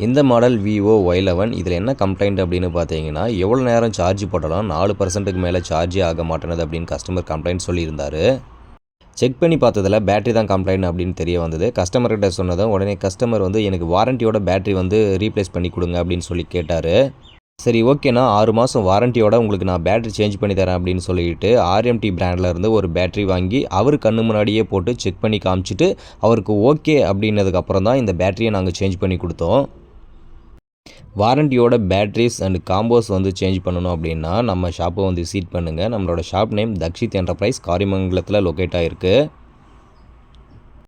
இந்த model Vivo Y11 இதில் என்ன கம்ப்ளைண்ட் அப்படின்னு பார்த்தீங்கன்னா, எவ்வளோ நேரம் சார்ஜ் போட்டாலும் 4%க்கு மேலே சார்ஜே ஆக மாட்டேனது அப்படின்னு கஸ்டமர் கம்ப்ளைண்ட் சொல்லியிருந்தார். செக் பண்ணி பார்த்ததில் பேட்டரி தான் கம்ப்ளைண்ட் அப்படின்னு தெரிய வந்தது. கஸ்டமர்கிட்ட சொன்னதும் உடனே கஸ்டமர் எனக்கு வாரண்டியோட பேட்டரி ரீப்ளேஸ் பண்ணி கொடுங்க அப்படின்னு சொல்லி கேட்டார். சரி ஓகேண்ணா 6 மாதம் வாரண்டியோட உங்களுக்கு நான் பேட்டரி சேஞ்ச் பண்ணி தரேன் அப்படின்னு சொல்லிட்டு RMT பிராண்டில் இருந்து ஒரு பேட்டரி வாங்கி அவர் கண்ணு முன்னாடியே போட்டு செக் பண்ணி காமிச்சிட்டு அவருக்கு ஓகே அப்படின்னதுக்கப்புறம் தான் இந்த பேட்டரியை நாங்கள் சேஞ்ச் பண்ணி கொடுத்தோம். வாரண்டியோட பேட்டரிஸ் அண்ட் காம்போஸ் சேஞ்ச் பண்ணணும் அப்படின்னா நம்ம ஷாப்பை விசிட் பண்ணுங்கள். நம்மளோட ஷாப் நேம் தக்ஷித் என்டர்பிரைஸ் காரிமங்கலத்தில் லொக்கேட் ஆகிருக்கு.